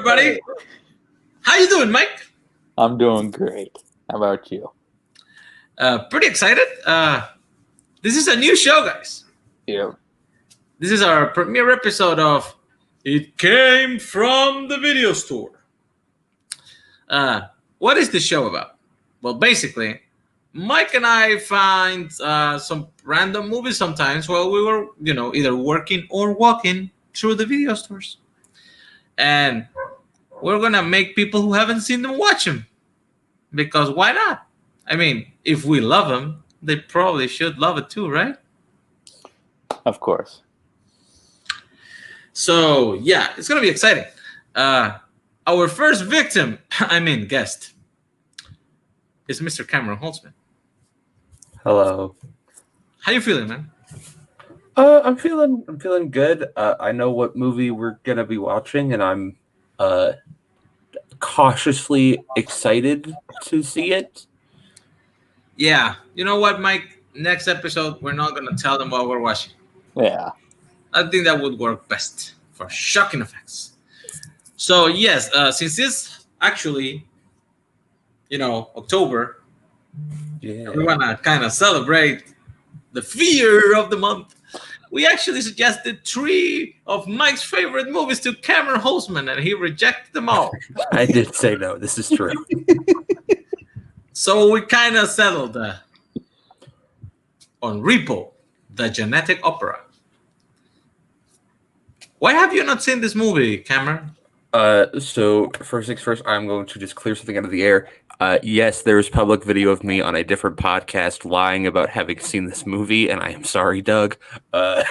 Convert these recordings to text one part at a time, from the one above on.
everybody. How you doing, Mike? I'm doing great. How about you? Pretty excited. This is a new show, guys. Yeah. This is our premiere episode of It Came from the Video Store. What is the show about? Well, basically, Mike and I find some random movies sometimes while we were, either working or walking through the video stores. And we're going to make people who haven't seen them watch them. Because why not? I mean, if we love them, they probably should love it too, right? Of course. So, yeah, it's going to be exciting. Our first victim, guest, is Mr. Cameron Holzmann. Hello. How you feeling, man? I'm feeling good. I know what movie we're gonna be watching, and I'm cautiously excited to see it. Yeah. You know what, Mike? Next episode, we're not going to tell them what we're watching. Yeah. I think that would work best for shocking effects. So, yes, since this actually, October, Yeah. we want to kind of celebrate the fear of the month. We actually suggested 3 of Mike's favorite movies to Cameron Holzmann, and he rejected them all. I did say no. This is true. So we kind of settled on Repo, the genetic opera. Why have you not seen this movie, Cameron? So first things first, I'm going to just clear something out of the air. Yes, there is public video of me on a different podcast lying about having seen this movie, and I am sorry, Doug. I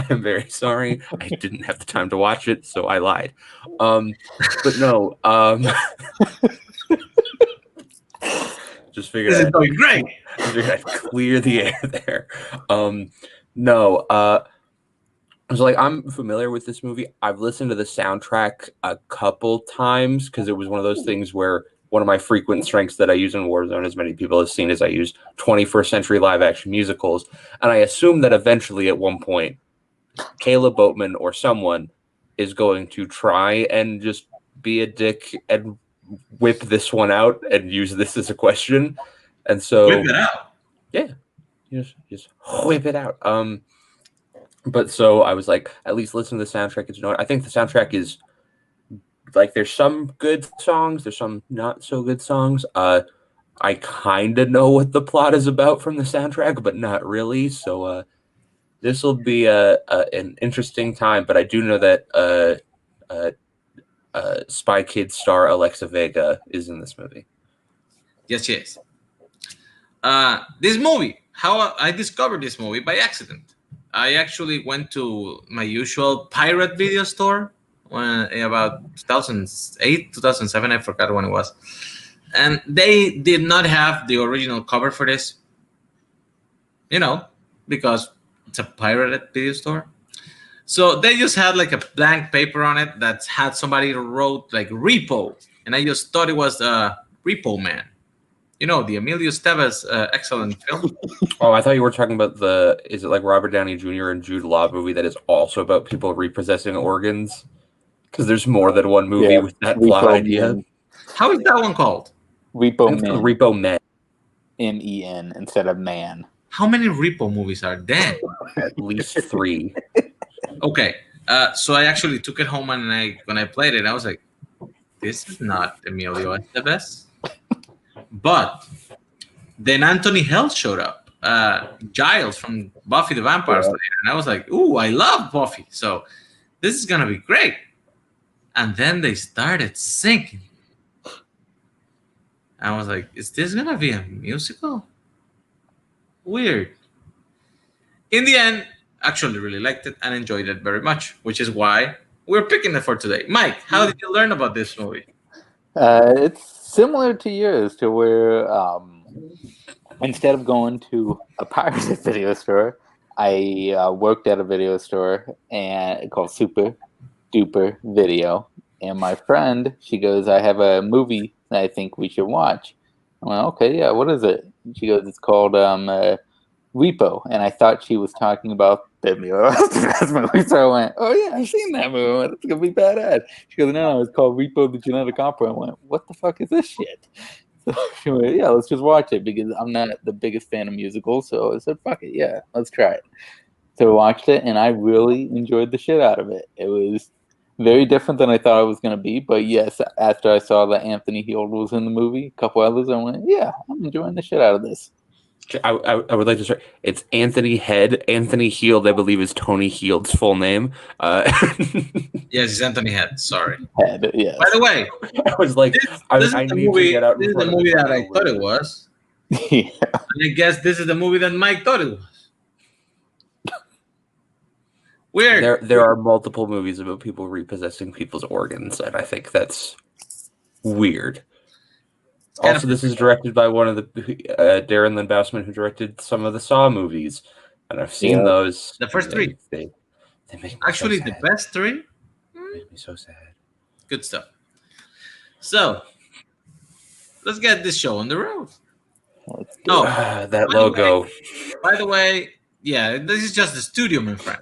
am very sorry. I didn't have the time to watch it, so I lied. But no. Just figured This is going great. I'd clear the air there. No. So I'm familiar with this movie. I've listened to the soundtrack a couple times because it was one of those things where one of my frequent strengths that I use in Warzone, as many people have seen, is I use 21st century live action musicals. And I assume that eventually at one point, Caleb Boatman or someone is going to try and just be a dick and whip this one out and use this as a question. And so Whip it out. Yeah. Just whip it out. But so I was like, at least listen to the soundtrack. I think the soundtrack is like, there's some good songs, there's some not so good songs. I kind of know what the plot is about from the soundtrack, but not really. So this will be an interesting time. But I do know that Spy Kids star Alexa Vega is in this movie. Yes, yes. This movie, how I discovered this movie by accident. I actually went to my usual pirate video store about 2008, 2007. I forgot when it was. And they did not have the original cover for this, because it's a pirated video store. So they just had like a blank paper on it that had somebody wrote like Repo. And I just thought it was Repo Man. The Emilio Estevez excellent film. Oh, I thought you were talking about is it like Robert Downey Jr. and Jude Law movie that is also about people repossessing organs? Because there's more than one movie with that plot idea. How is that one called? Repo Man. Repo Man. M-E-N instead of man. How many Repo movies are there? At least 3. Okay. So I actually took it home and when I played it, I was like, this is not Emilio Estevez. But then Anthony Hale showed up, Giles from Buffy the Vampire Slayer, and I was like, "Ooh, I love Buffy, so this is gonna be great." And then they started singing. I was like, "Is this gonna be a musical?" Weird. In the end, actually really liked it and enjoyed it very much, which is why we're picking it for today. Mike, how did you learn about this movie? It's similar to yours, to where instead of going to a pirated video store, I worked at a video store called Super Duper Video. And my friend, she goes, I have a movie that I think we should watch. I'm like, okay, yeah, what is it? She goes, it's called Repo. And I thought she was talking about hit me. Like, what's the best movie? So I went, oh yeah, I've seen that movie. It's gonna be badass. She goes, no, it's called Repo the Genetic Opera. I went, what the fuck is this shit? So she went, yeah, let's just watch it because I'm not the biggest fan of musicals. So I said, fuck it, yeah, let's try it. So I watched it and I really enjoyed the shit out of it. It was very different than I thought it was going to be. But yes, after I saw that Anthony Heald was in the movie, a couple others, I went, yeah, I'm enjoying the shit out of this. I would like to start. It's Anthony Head. Anthony Heald, I believe, is Tony Heald's full name. Yes, it's Anthony Head. Sorry. Head, yes. By the way, I was like, this I is the need movie. to get out. This is the movie that I thought it was. Yeah. And I guess this is the movie that Mike thought it was. Weird. There are multiple movies about people repossessing people's organs, and I think that's weird. Also, this is directed by one of the Darren Lynn Bousman, who directed some of the Saw movies, and I've seen those. The first three. They make me Actually, so the sad. best three. They make me so sad. Good stuff. So, let's get this show on the road. Oh, That logo. By the way, yeah, this is just the studio, my friend.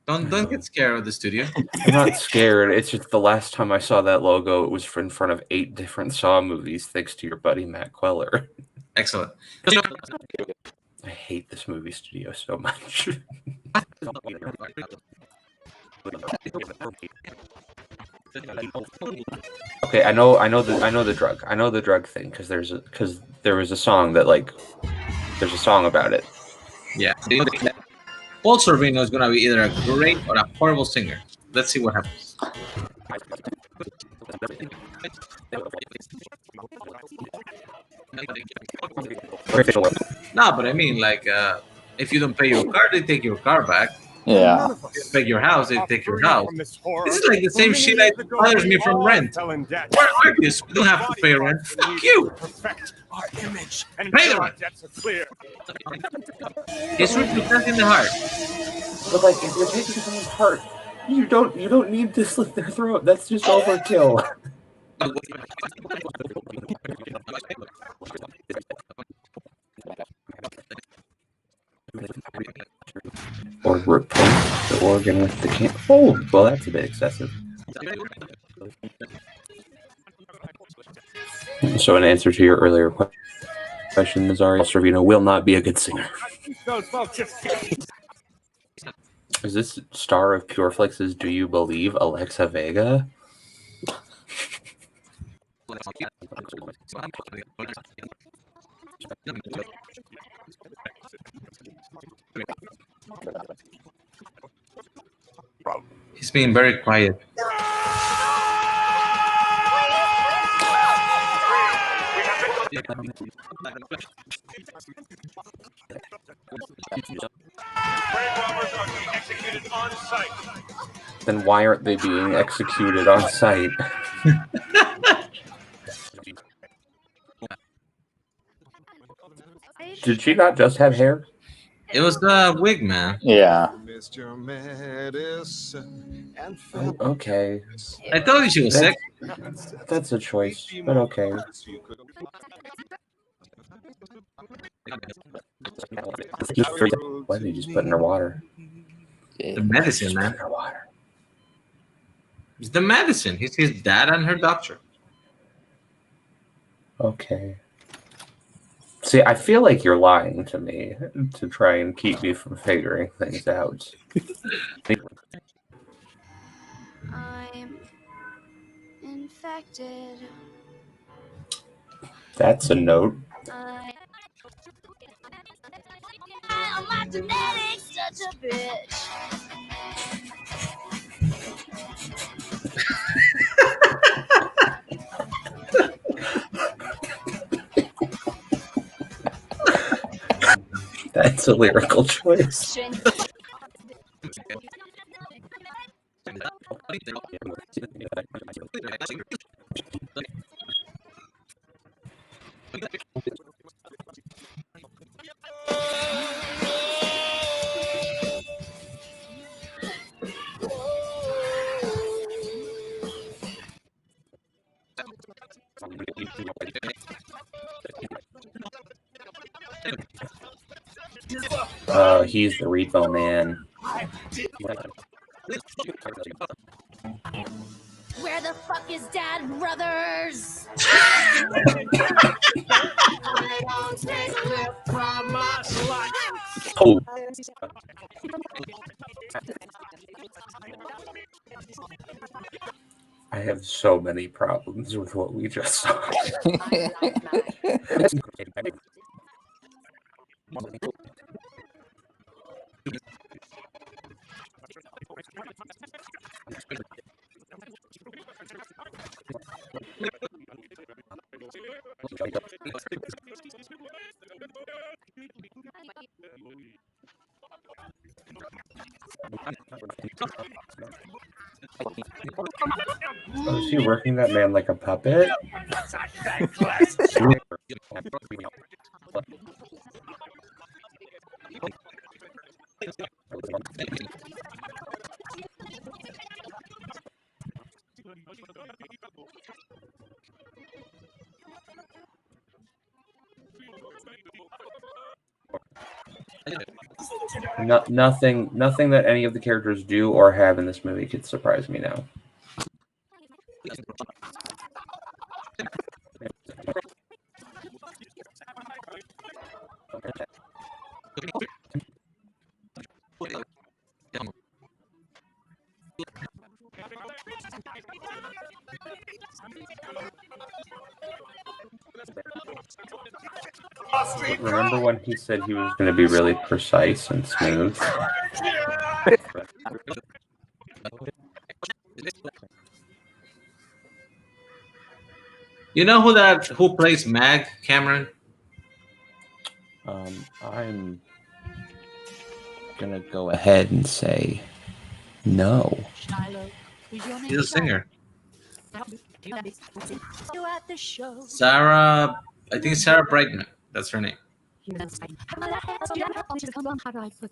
Don't get scared of the studio. I'm not scared. It's just the last time I saw that logo, it was in front of 8 different Saw movies, thanks to your buddy Matt Queller. Excellent. I hate this movie studio so much. Okay, I know the drug. I know the drug thing because there was a song that there's a song about it. Yeah. Paul Sorvino is going to be either a great or a horrible singer. Let's see what happens. No, but I mean, if you don't pay your car, they take your car back. Yeah. If you don't pay your house, they take your house. This is like the same shit that bothers me from rent. We're artists. We don't have to pay rent. Fuck you. Pay the rent. It's representing the heart. But if you're taking someone's heart, you don't need to slit their throat. That's just overkill. Or replace the organ with the can. Oh, well, that's a bit excessive. So, in answer to your earlier question, Nazari Servino will not be a good singer. Is this star of Pure Flix's Do You Believe, Alexa Vega? He's being very quiet. Then why aren't they being executed on site? Did she not just have hair? It was the wig, man. Yeah. Okay. I told you she was sick. That's a choice, but okay. Why did you just put in her water? The medicine, man. Her water. It's the medicine. He's his dad and her doctor. Okay. See, I feel like you're lying to me to try and keep me from figuring things out. I'm infected. That's a note. My genetics such a bitch. That's a lyrical choice. He's the Repo Man. Where the fuck is Dad Brothers? Oh. I have so many problems with what we just saw. Oh, is he working that man like a puppet? Nothing that any of the characters do or have in this movie could surprise me now. Remember when he said he was going to be really precise and smooth? You know who plays Mag, Cameron? I'm gonna go ahead and say no. He's a singer. At the show. Sarah, I think it's Sarah Brightman. That's her name.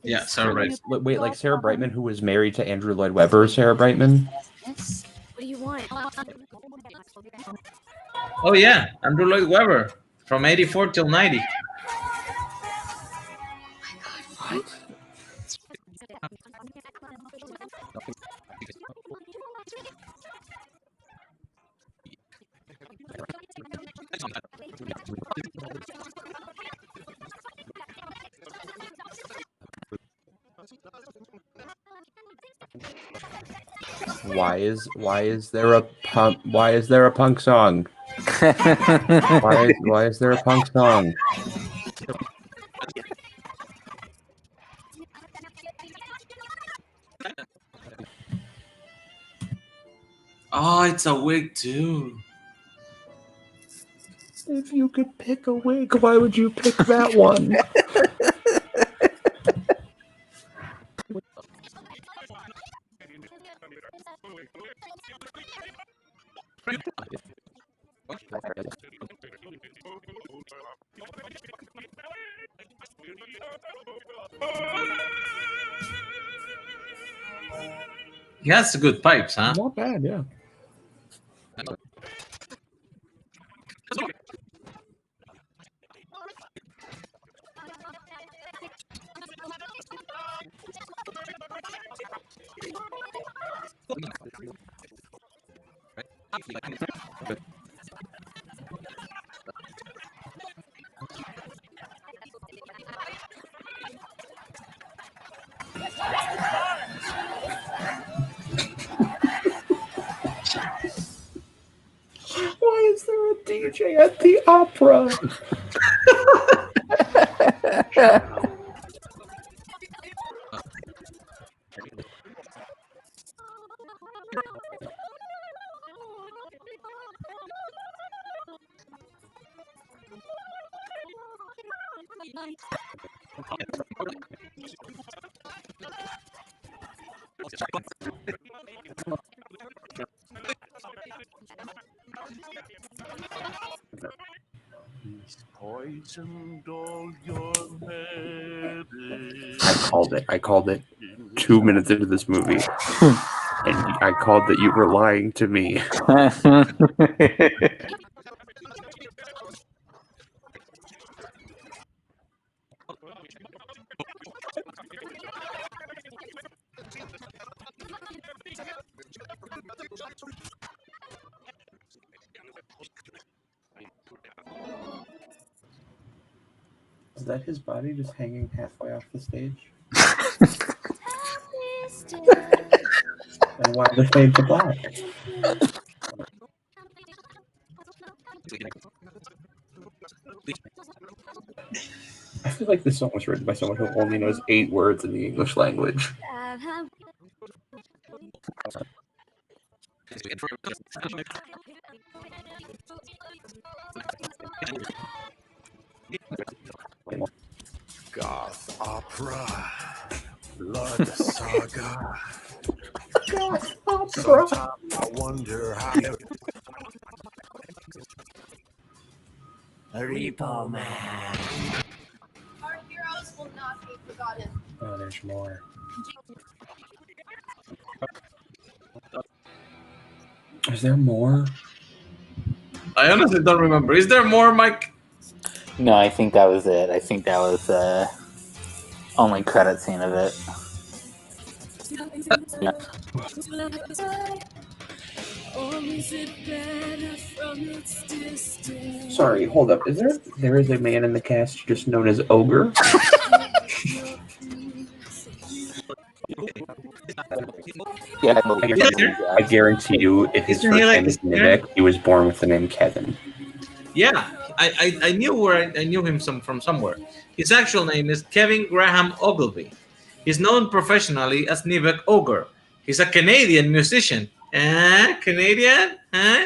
Yeah, Sarah Brightman. Wait, like Sarah Brightman, who was married to Andrew Lloyd Webber, Sarah Brightman? What do you want? Oh yeah, Andrew Lloyd Webber from '84 till '90. Why is there a punk song? Why is there a punk song? Oh, it's a wig too. If you could pick a wig, why would you pick that one? He has the good pipes, huh? Not bad, yeah. Why is there a DJ at the opera? Poisoned all your medicine. I called it 2 minutes into this movie. And I called that you were lying to me. that his body just hanging halfway off the stage? And why the fade to black? I feel like this song was written by someone who only knows 8 words in the English language. Goth opera, blood saga. Sometimes I wonder how. Repo man. Our heroes will not be forgotten. Oh, there's more. Is there more? I honestly don't remember. Is there more, Mike? No, I think that was it. I think that was the only credit scene of it. Yeah. Sorry, hold up. There is a man in the cast just known as Ogre? Yeah, I guarantee you, if his Isn't he first like name is a singer? Nivek, he was born with the name Kevin. Yeah, I knew where I knew him from somewhere. His actual name is Kevin Graham Ogilvy. He's known professionally as Nivek Ogre. He's a Canadian musician. Canadian? Huh?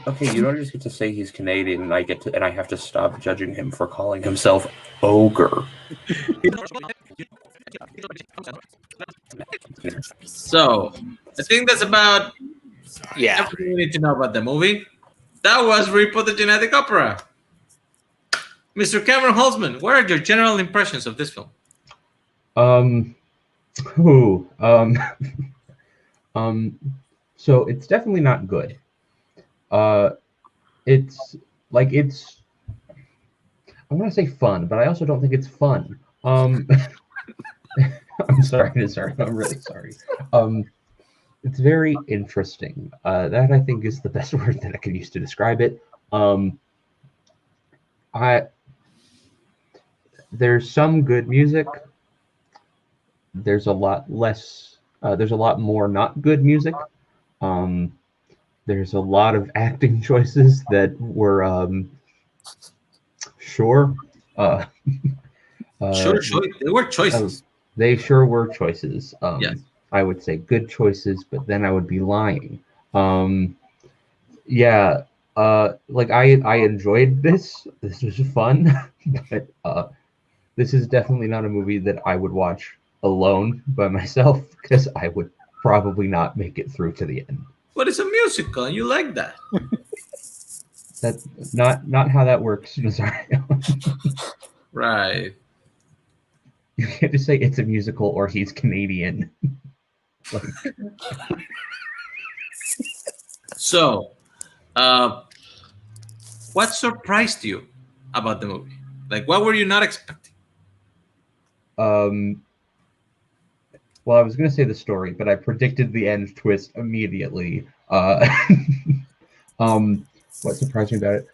Okay, you don't just get to say he's Canadian, and I have to stop judging him for calling himself Ogre. So, I think that's about yeah. everything we need to know about the movie. That was Repo the Genetic Opera. Mr. Cameron Holzmann, what are your general impressions of this film? Who? So it's definitely not good. It's like I want to say fun, but I also don't think it's fun. I'm sorry, I'm really sorry. It's very interesting. That I think is the best word that I can use to describe it. There's some good music. There's a lot less. There's a lot more not good music. There's a lot of acting choices that were sure. Sure, they were choices. They sure were choices. Yes. I would say good choices, but then I would be lying. Yeah. Like I enjoyed this. This was fun, but this is definitely not a movie that I would watch alone by myself because I would probably not make it through to the end. But it's a musical, and you like that. That's not how that works, Nazario. Right. You can't just say it's a musical or he's Canadian. Like, So, what surprised you about the movie? Like, what were you not expecting? well, I was going to say the story, but I predicted the end twist immediately. What surprised me about it?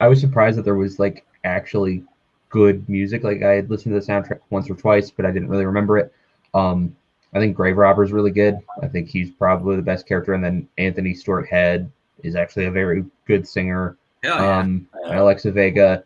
I was surprised that there was like actually good music. Like I had listened to the soundtrack once or twice, but I didn't really remember it. I think Grave Robber is really good. I think he's probably the best character, and then Anthony Stewart Head is actually a very good singer. Hell yeah. And Alexa Vega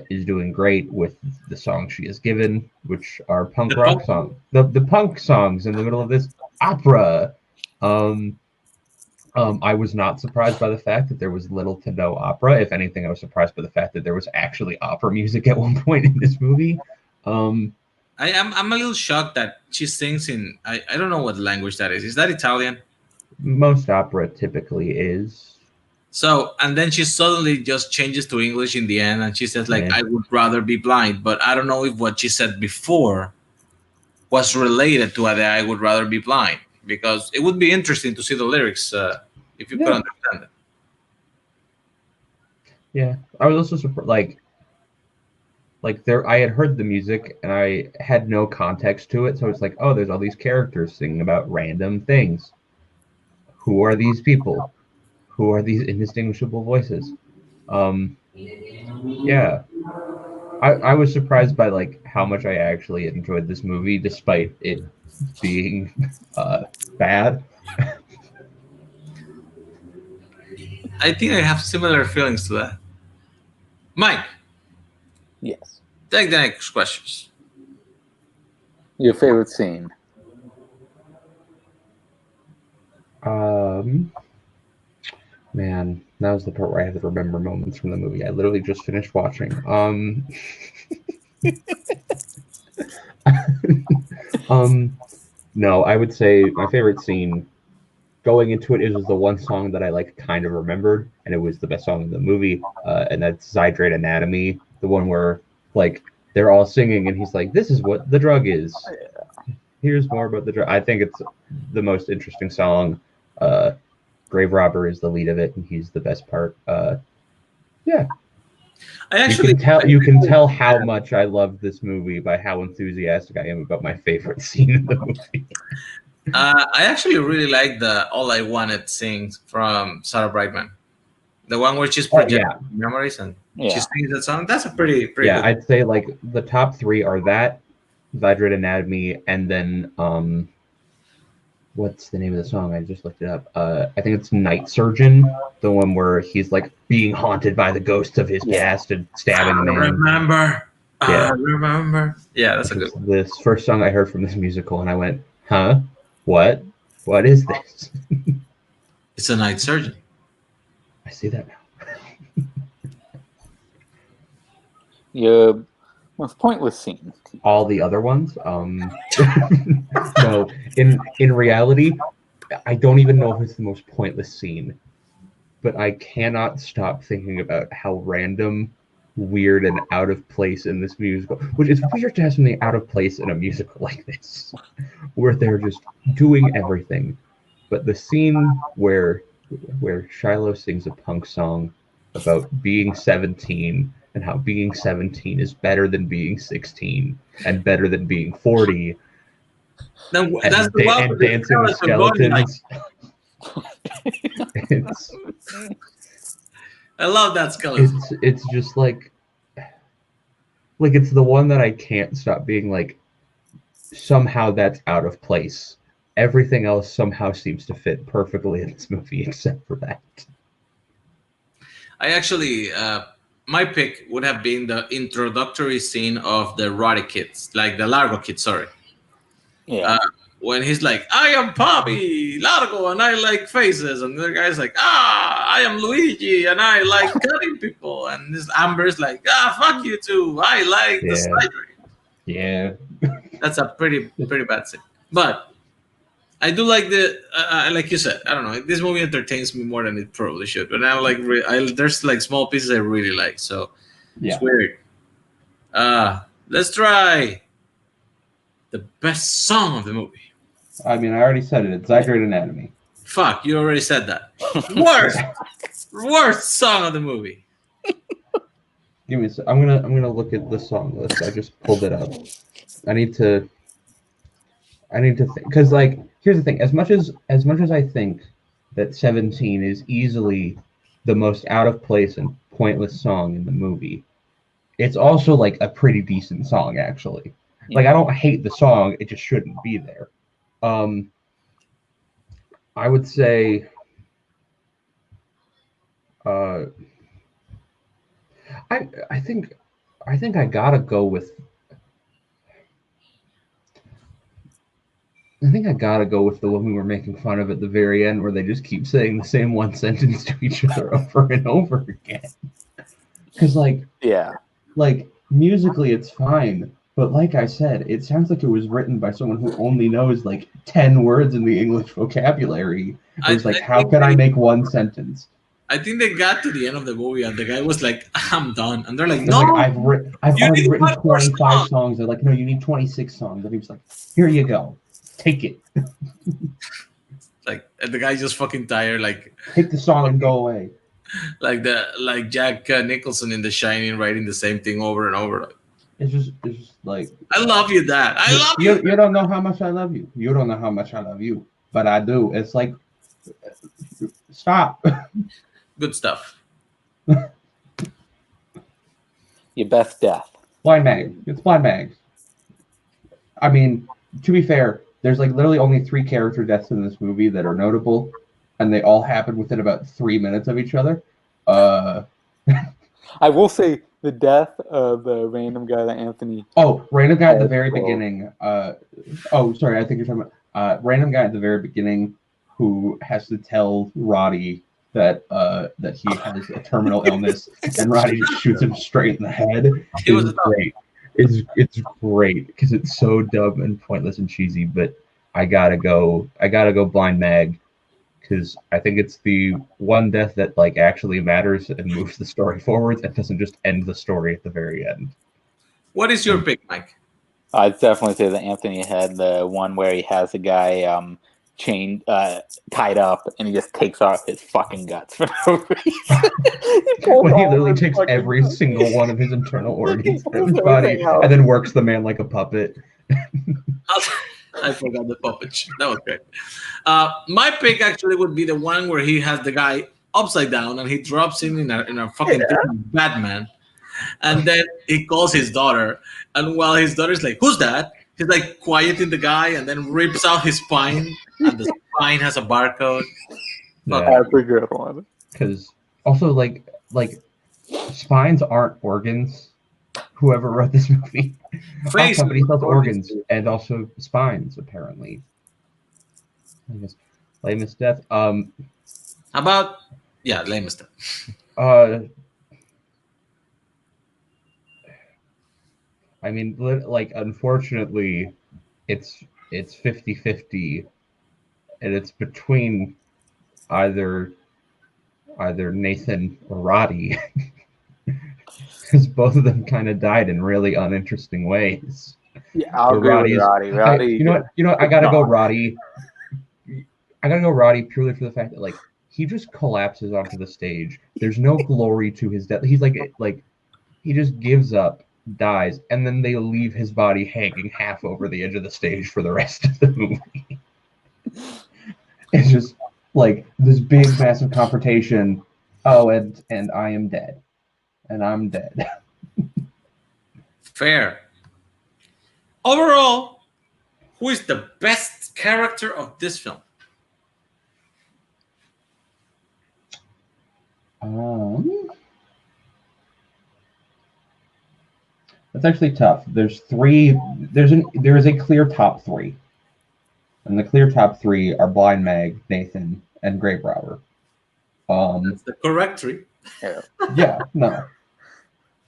is doing great with the songs she has given, which are punk rock songs. The punk songs in the middle of this opera. I was not surprised by the fact that there was little to no opera. If anything, I was surprised by the fact that there was actually opera music at one point in this movie. I'm a little shocked that she sings in I don't know what language that is. Is that Italian? Most opera typically is. So and then she suddenly just changes to English in the end, and she says like, Yeah. "I would rather be blind," but I don't know if what she said before was related to that I would rather be blind, because it would be interesting to see the lyrics if you could understand it. Yeah, I was also surprised. Like there, I had heard the music and I had no context to it, so it's like, oh, there's all these characters singing about random things. Who are these people? Who are these indistinguishable voices? Yeah. I was surprised by like how much I actually enjoyed this movie, despite it being bad. I think I have similar feelings to that. Mike, Yes. take the next questions. Your favorite scene? Um, Man, that was the part where I had to remember moments from the movie. I literally just finished watching. Um, no, I would say my favorite scene going into it is the one song that I like kind of remembered, and it was the best song in the movie, and that's Zydrate Anatomy, the one where like they're all singing, and he's like, "This is what the drug is. Here's more about the drug." I think it's the most interesting song. Uh, Grave Robber is the lead of it, and he's the best part. Yeah, I actually you can tell how much I love this movie by how enthusiastic I am about my favorite scene in the movie. I actually really like the "All I Wanted" sings from Sarah Brightman, the one where she's Oh projecting yeah, memories and she Yeah. sings that song. That's a pretty yeah. good. I'd say like the top three are that Zydrate Anatomy, and then what's the name of the song? I just looked it up. I think it's Night Surgeon, the one where he's like being haunted by the ghosts of his Yeah. past and I stabbing a man. remember. I Yeah. remember. Yeah, that's a Which good is one. this first song I heard from this musical, and I went, "Huh? What? What is this?" It's a night surgeon. I see that now. Your most pointless scene? All the other ones, no. In reality, I don't even know if it's the most pointless scene, but I cannot stop thinking about how random, weird, and out of place in this musical. Which is weird to have something out of place in a musical like this, where they're just doing everything. But the scene where Shiloh sings a punk song about being 17 and how being 17 is better than being 16 and better than being 40 Then that's and, the one and with the dancing with skeleton going like. skeletons. it's I love that skeleton. it's just like it's the one that I can't stop being like, somehow that's out of place. Everything else somehow seems to fit perfectly in this movie except for that. I actually, my pick would have been the introductory scene of the erotic kids, like the Largo kids. Sorry, Yeah. when he's like, "I am Bobby Largo and I like faces," and the guy's like, "I am Luigi and I like cutting people," and this Amber's like, "Fuck you too. I like the Yeah. cider." Yeah. That's a pretty bad scene, but I do like the like you said. I don't know. This movie entertains me more than it probably should. But I like there's like small pieces I really like. So Yeah. it's weird. Let's try the best song of the movie. I mean, I already said it. It's Zydrate Anatomy. Fuck, you already said that. Worst song of the movie. Give me a sec. I'm gonna look at the song list. I just pulled it up. I need to think, because like, here's the thing. As much as I think that 17 is easily the most out of place and pointless song in the movie, it's also like a pretty decent song actually. Like, I don't hate the song, it just shouldn't be there. I would say I think I gotta go with the one we were making fun of at the very end, where they just keep saying the same one sentence to each other over and over again. Because Yeah. like musically it's fine, but like I said, it sounds like it was written by someone who only knows like 10 words in the English vocabulary. It's like, how can I make one sentence? I think they got to the end of the movie and the guy was like, "I'm done," and they're like, It's "No, like, I've you already need written one more 25 song." songs. They're like, no, you need 26 songs. And he was like, here you go, take it. Like, and the guy just fucking tired, like Take the song and go away. like Jack Nicholson in The Shining, writing the same thing over and over. It's just like, I love you, Dad. I love you. you don't know how much I love you. You don't know how much I love you, but I do. It's like, stop. Good stuff. Your best death? Blind Mag. It's Blind Mag. I mean, to be fair, there's like literally only 3 character deaths in this movie that are notable, and they all happen within about 3 minutes of each other. I will say the death of the random guy that Anthony. Oh, random guy at the Oh, very cool. beginning. Oh, sorry, I think you're talking about random guy at the very beginning who has to tell Roddy that that he has a terminal illness, and Roddy just shoots him straight in the head. He was Is a dog. great. It's great because it's so dumb and pointless and cheesy. But I gotta go Blind Mag because I think it's the one death that like actually matters and moves the story forwards and doesn't just end the story at the very end. What is your pick, Mike? I'd definitely say that Anthony had the one where he has a guy chained, tied up, and he just takes off his fucking guts for no reason. When he literally takes every single one of his internal organs from his body and then works the man like a puppet. I forgot the puppet shit. That was great. My pick actually would be the one where he has the guy upside down and he drops him in a fucking Batman. And then he calls his daughter. And while his daughter's like, "Who's that?" He's like quieting the guy and then rips out his spine. And the spine has a barcode. Yeah, That's a good one. because also like spines aren't organs. Whoever wrote this movie, our Face company sells organs organs. and also spines. Apparently, I guess lamest death. How about, yeah, lamest stuff. I mean, like unfortunately, it's 50-50, and it's between either Nathan or Roddy, because both of them kind of died in really uninteresting ways. Yeah, I'll But agree with Roddy. Roddy, you know what? I gotta go Roddy. I gotta go Roddy purely for the fact that like he just collapses onto the stage. There's no glory to his death. He's like he just gives up, dies, and then they leave his body hanging half over the edge of the stage for the rest of the movie. It's just like this big massive confrontation. Oh, and I am dead. And I'm dead. Fair. Overall, who is the best character of this film? That's actually tough. There's three. There is a clear top 3, and the clear top 3 are Blind Mag, Nathan, and Grave Robber. That's the correct three. Yeah, no,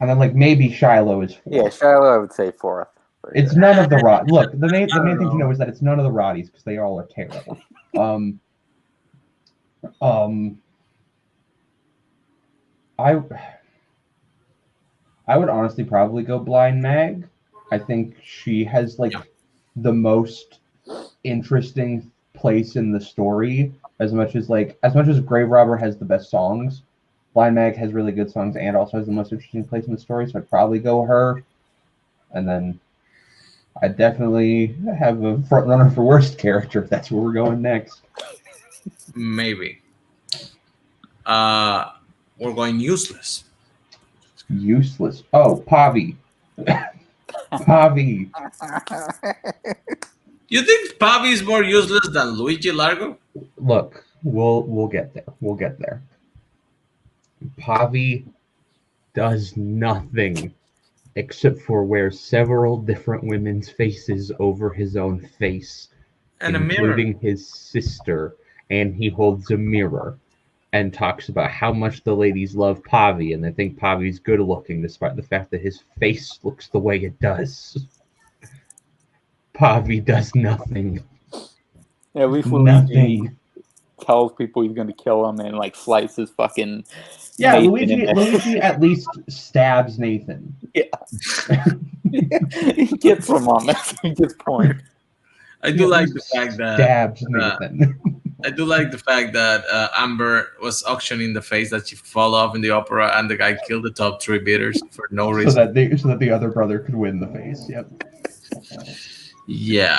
and then like maybe Shiloh is 4th. Yeah, Shiloh, I would say 4th. It's none of the Rod. Look, the main thing to know is that it's none of the Roddies because they all are terrible. I would honestly probably go Blind Mag. I think she has like the most interesting place in the story. As much as Grave Robber has the best songs, Blind Mag has really good songs and also has the most interesting place in the story. So I'd probably go her, and then I definitely have a front runner for worst character if that's where we're going next. Maybe. We're going useless. Useless. Oh, Pavi. Pavi. You think Pavi is more useless than Luigi Largo? Look, we'll get there. We'll get there. Pavi does nothing except for wear several different women's faces over his own face, And a mirror. including his sister, and he holds a mirror and talks about how much the ladies love Pavi and they think Pavi's good looking despite the fact that his face looks the way it does. Pavi does nothing. Yeah, at least Luigi Nothing. tells people he's going to kill him and like slices fucking. Yeah, Nathan Luigi at least stabs Nathan. Yeah. He gets him on that. He gets point. I do like the fact that stabs Nathan. I do like the fact that Amber was auctioning the face that she fall off in the opera, and the guy killed the top 3 bidders for no reason. so that the other brother could win the face. Yep. Yeah,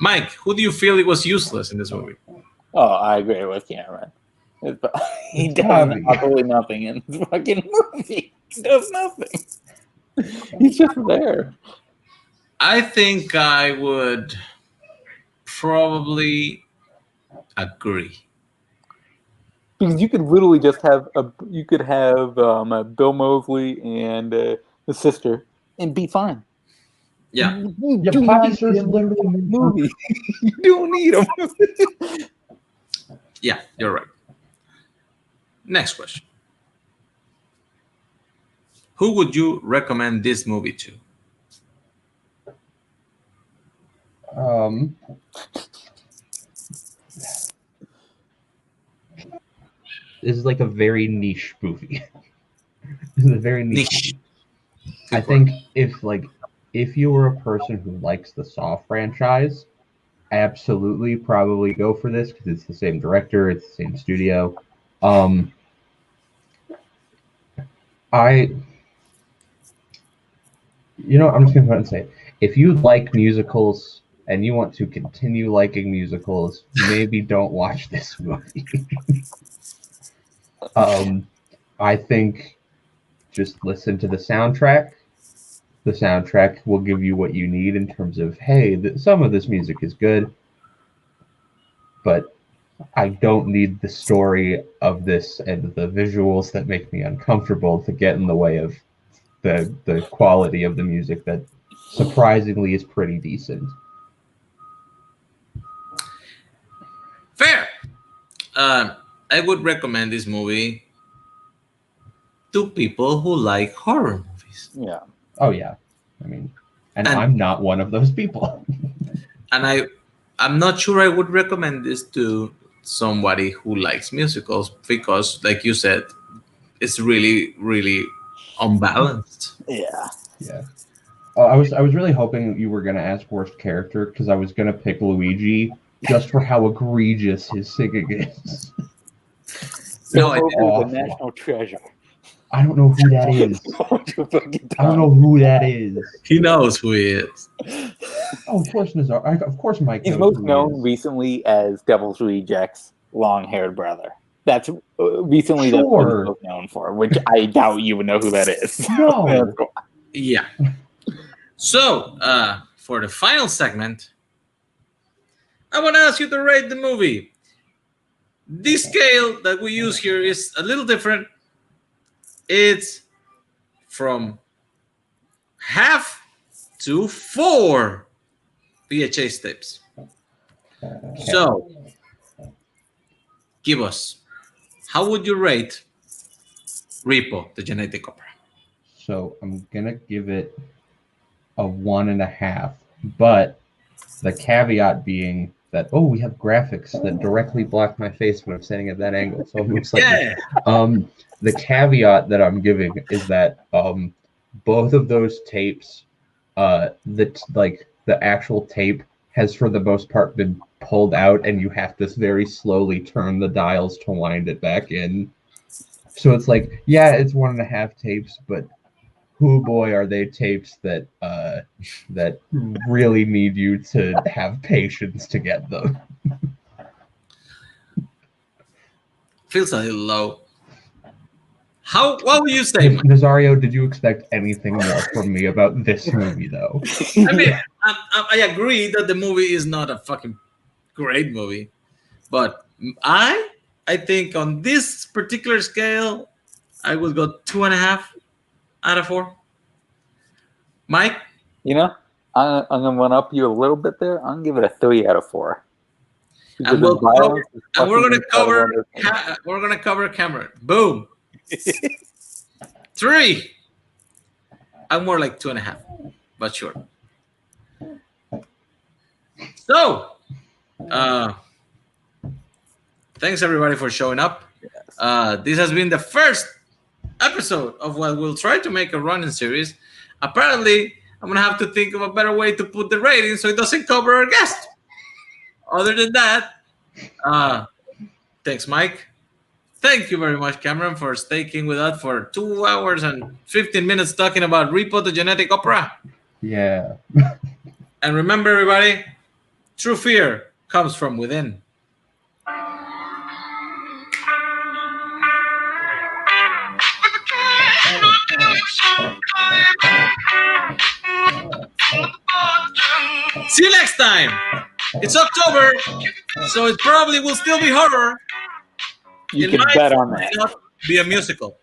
Mike, who do you feel it was useless in this movie? Oh, I agree with Cameron. He It's does Pavi. absolutely nothing in this fucking movie. He does nothing. He's just there. I think I would probably agree. Because you could literally just have Bill Moseley and his sister and be fine. Yeah. You Yeah, do Poppy not Serves need him in literally the movie. You don't need him. Yeah, you're right. Next question. Who would you recommend this movie to? This is like a very niche movie. This is a very niche. Niche. I think if you were a person who likes the Saw franchise, absolutely probably go for this because it's the same director, it's the same studio. I I'm just gonna go ahead and say if you like musicals and you want to continue liking musicals, maybe don't watch this movie. I think just listen to the soundtrack. The soundtrack will give you what you need in terms of, hey, some of this music is good, but I don't need the story of this and the visuals that make me uncomfortable to get in the way of the quality of the music that surprisingly is pretty decent. Fair. I would recommend this movie to people who like horror movies. Yeah. Oh yeah, I mean, and And- I'm not one of those people. And I'm not sure I would recommend this to somebody who likes musicals because, like you said, it's really, really unbalanced. Yeah. Yeah. I was really hoping you were gonna ask worst character because I was gonna pick Luigi just for how egregious his singing is. No, I Bill didn't. Moseley, Awful. the national treasure. I don't know who that is. Fucking I don't know who that is. He knows who he is. Oh, of course, Nazar. Of course, Mike. He's knows most who he known is. recently as Devil's Rejects' long-haired brother. That's recently that's what he's Sure. most known for, which I doubt you would know who that is. No. Yeah. So, for the final segment, I want to ask you to rate the movie. The scale that we use here is a little different. It's from half to 4 VHS tapes. So, give us, how would you rate Repo, the genetic opera? So I'm gonna give it a 1.5, but the caveat being that we have graphics that directly block my face when I'm standing at that angle, so it moves like Yeah. this. The caveat that I'm giving is that both of those tapes, the actual tape has for the most part been pulled out, and you have to very slowly turn the dials to wind it back in. So it's like, yeah, it's 1.5 tapes, but who boy are they tapes that that really need you to have patience to get them. Feels a little low. What would you say, Mike? Nazario, did you expect anything more from me about this movie, though? I mean, I agree that the movie is not a fucking great movie, but I think on this particular scale, I would go 2.5 out of 4. Mike, You know, I'm gonna one up you a little bit there. I'm gonna give it a 3 out of 4. and Because the violence is and we're fucking gonna cover incredible. we're gonna cover Cameron. Boom. 3. I'm more like 2.5, but sure. So, thanks everybody for showing up. This has been the first episode of what we'll try to make a running series. Apparently, I'm gonna have to think of a better way to put the rating so it doesn't cover our guest. Other than that, thanks, Mike. Thank you very much, Cameron, for staking with us for 2 hours and 15 minutes talking about Repo, the genetic opera. Yeah. And remember, everybody, true fear comes from within. time. It's October, so it probably will still be horror. You It can might bet on that. not be a musical.